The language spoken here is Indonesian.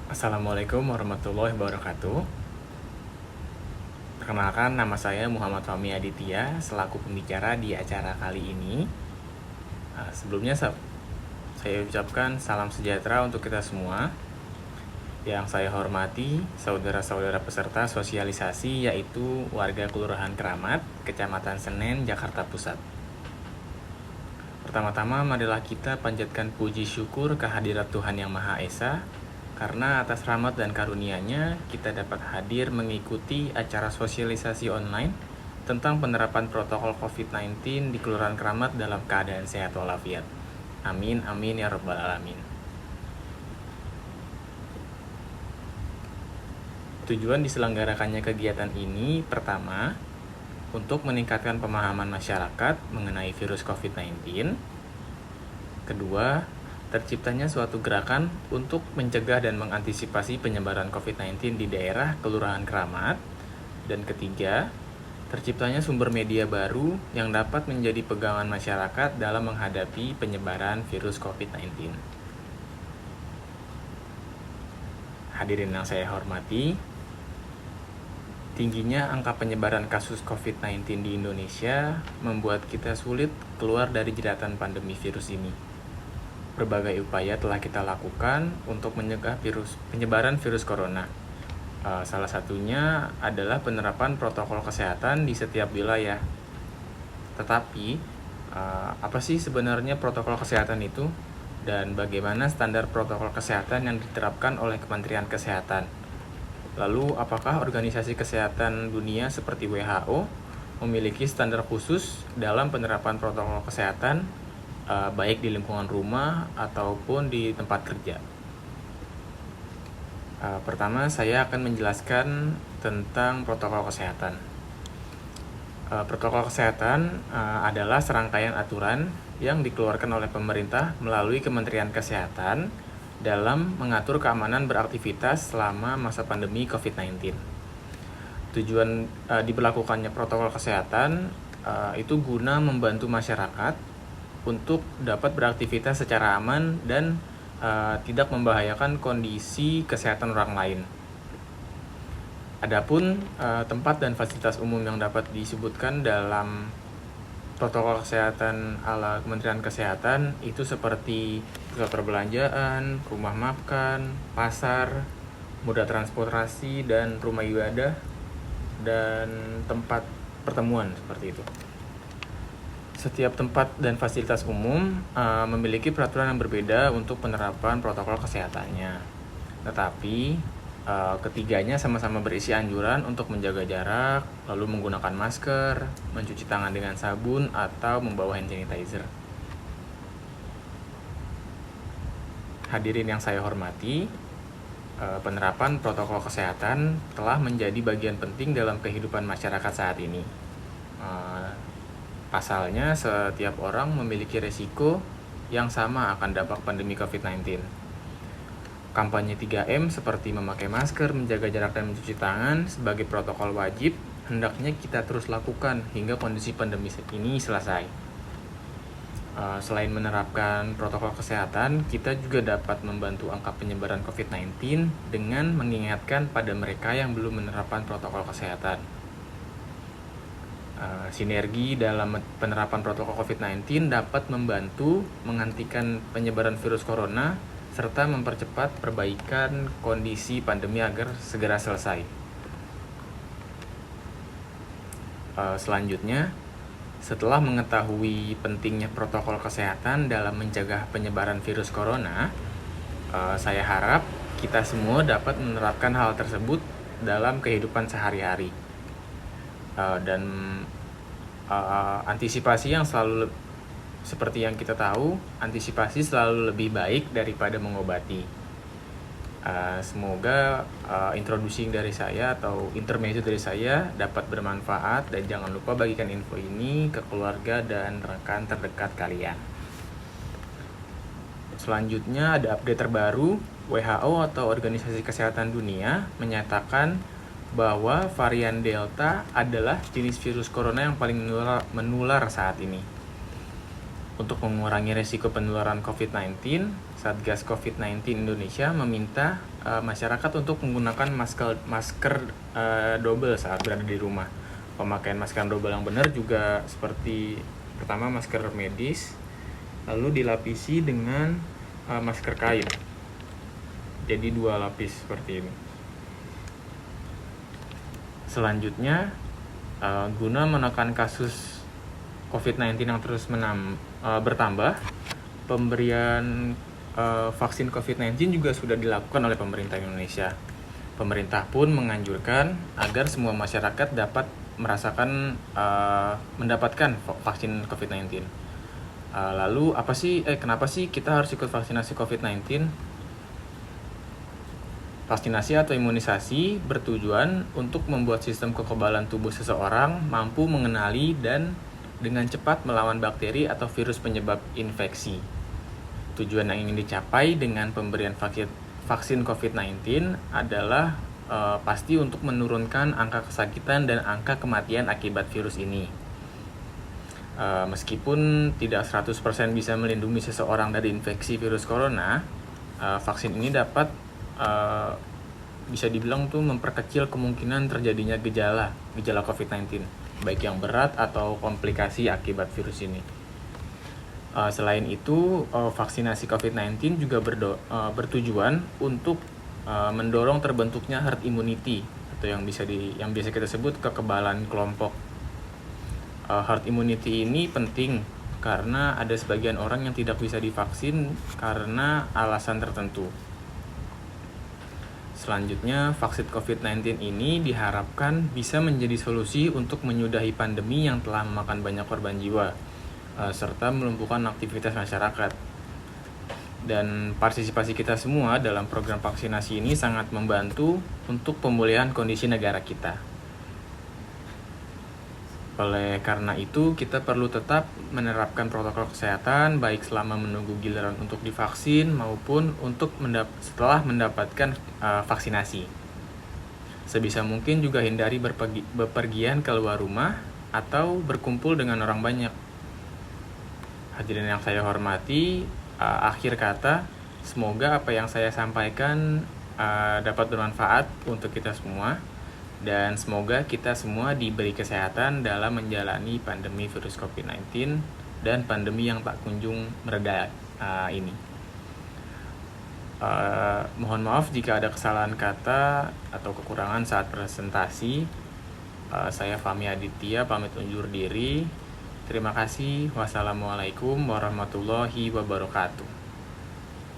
Assalamualaikum warahmatullahi wabarakatuh. Perkenalkan, nama saya Muhammad Fahmi Aditya selaku pembicara di acara kali ini. Sebelumnya saya ucapkan salam sejahtera untuk kita semua. Yang saya hormati saudara-saudara peserta sosialisasi, yaitu warga Kelurahan Keramat, Kecamatan Senen, Jakarta Pusat. Pertama-tama marilah kita panjatkan puji syukur kehadirat Tuhan Yang Maha Esa, karena atas rahmat dan karunia-Nya kita dapat hadir mengikuti acara sosialisasi online tentang penerapan protokol COVID-19 di Kelurahan Keramat dalam keadaan sehat walafiat. Amin, amin ya rabbal alamin. Tujuan diselenggarakannya kegiatan ini, pertama, untuk meningkatkan pemahaman masyarakat mengenai virus COVID-19. Kedua, terciptanya suatu gerakan untuk mencegah dan mengantisipasi penyebaran COVID-19 di daerah Kelurahan Keramat. Dan ketiga, terciptanya sumber media baru yang dapat menjadi pegangan masyarakat dalam menghadapi penyebaran virus COVID-19. Hadirin yang saya hormati, tingginya angka penyebaran kasus COVID-19 di Indonesia membuat kita sulit keluar dari jeratan pandemi virus ini. Berbagai upaya telah kita lakukan untuk mencegah penyebaran virus corona. Salah satunya adalah penerapan protokol kesehatan di setiap wilayah. Tetapi, apa sih sebenarnya protokol kesehatan itu? Dan bagaimana standar protokol kesehatan yang diterapkan oleh Kementerian Kesehatan? Lalu, apakah Organisasi Kesehatan Dunia seperti WHO memiliki standar khusus dalam penerapan protokol kesehatan, baik di lingkungan rumah ataupun di tempat kerja? Pertama, saya akan menjelaskan tentang protokol kesehatan. Protokol kesehatan adalah serangkaian aturan yang dikeluarkan oleh pemerintah melalui Kementerian Kesehatan dalam mengatur keamanan beraktivitas selama masa pandemi COVID-19. Tujuan diberlakukannya protokol kesehatan itu guna membantu masyarakat untuk dapat beraktivitas secara aman dan tidak membahayakan kondisi kesehatan orang lain. Adapun tempat dan fasilitas umum yang dapat disebutkan dalam protokol kesehatan ala Kementerian Kesehatan itu seperti pusat perbelanjaan, rumah makan, pasar, moda transportasi, dan rumah ibadah, dan tempat pertemuan seperti itu. Setiap tempat dan fasilitas umum memiliki peraturan yang berbeda untuk penerapan protokol kesehatannya. Tetapi ketiganya sama-sama berisi anjuran untuk menjaga jarak, lalu menggunakan masker, mencuci tangan dengan sabun, atau membawa hand sanitizer. Hadirin yang saya hormati, penerapan protokol kesehatan telah menjadi bagian penting dalam kehidupan masyarakat saat ini. Pasalnya, setiap orang memiliki resiko yang sama akan dampak pandemi COVID-19. Kampanye 3M seperti memakai masker, menjaga jarak, dan mencuci tangan sebagai protokol wajib hendaknya kita terus lakukan hingga kondisi pandemi ini selesai. Selain menerapkan protokol kesehatan, kita juga dapat membantu angka penyebaran COVID-19 dengan mengingatkan pada mereka yang belum menerapkan protokol kesehatan. Sinergi dalam penerapan protokol COVID-19 dapat membantu menghentikan penyebaran virus corona serta mempercepat perbaikan kondisi pandemi agar segera selesai. Selanjutnya, setelah mengetahui pentingnya protokol kesehatan dalam mencegah penyebaran virus corona, saya harap kita semua dapat menerapkan hal tersebut dalam kehidupan sehari-hari. Dan antisipasi yang selalu seperti yang kita tahu, antisipasi selalu lebih baik daripada mengobati. Semoga introducing dari saya atau intermezzo dari saya dapat bermanfaat, dan jangan lupa bagikan info ini ke keluarga dan rekan terdekat kalian. Selanjutnya ada update terbaru. WHO atau Organisasi Kesehatan Dunia menyatakan bahwa varian Delta adalah jenis virus corona yang paling menular saat ini. Untuk mengurangi resiko penularan COVID-19, Satgas COVID-19 Indonesia meminta masyarakat untuk menggunakan masker double saat berada di rumah. Pemakaian masker double yang benar juga seperti pertama masker medis, lalu dilapisi dengan masker kain. Jadi 2 lapis seperti ini. Selanjutnya, guna menekan kasus COVID-19 yang terus bertambah, pemberian vaksin COVID-19 juga sudah dilakukan oleh pemerintah Indonesia. Pemerintah pun menganjurkan agar semua masyarakat dapat mendapatkan vaksin COVID-19. Lalu kenapa sih kita harus ikut vaksinasi COVID-19? Vaksinasi atau imunisasi bertujuan untuk membuat sistem kekebalan tubuh seseorang mampu mengenali dan dengan cepat melawan bakteri atau virus penyebab infeksi. Tujuan yang ingin dicapai dengan pemberian vaksin COVID-19 adalah pasti untuk menurunkan angka kesakitan dan angka kematian akibat virus ini. Meskipun tidak 100% bisa melindungi seseorang dari infeksi virus corona, vaksin ini dapat bisa dibilang tuh memperkecil kemungkinan terjadinya gejala COVID-19, baik yang berat atau komplikasi akibat virus ini. Selain itu, vaksinasi COVID-19 juga bertujuan untuk mendorong terbentuknya herd immunity atau yang biasa kita sebut kekebalan kelompok. Herd immunity ini penting karena ada sebagian orang yang tidak bisa divaksin karena alasan tertentu. Selanjutnya, vaksin COVID-19 ini diharapkan bisa menjadi solusi untuk menyudahi pandemi yang telah memakan banyak korban jiwa, serta melumpuhkan aktivitas masyarakat. Dan partisipasi kita semua dalam program vaksinasi ini sangat membantu untuk pemulihan kondisi negara kita. Oleh karena itu, kita perlu tetap menerapkan protokol kesehatan baik selama menunggu giliran untuk divaksin maupun untuk setelah mendapatkan vaksinasi. Sebisa mungkin juga hindari bepergian keluar rumah atau berkumpul dengan orang banyak. Hadirin yang saya hormati, akhir kata, semoga apa yang saya sampaikan dapat bermanfaat untuk kita semua. Dan semoga kita semua diberi kesehatan dalam menjalani pandemi virus COVID-19 dan pandemi yang tak kunjung mereda ini. Mohon maaf jika ada kesalahan kata atau kekurangan saat presentasi. Saya Fahmi Aditya pamit undur diri. Terima kasih. Wassalamualaikum warahmatullahi wabarakatuh.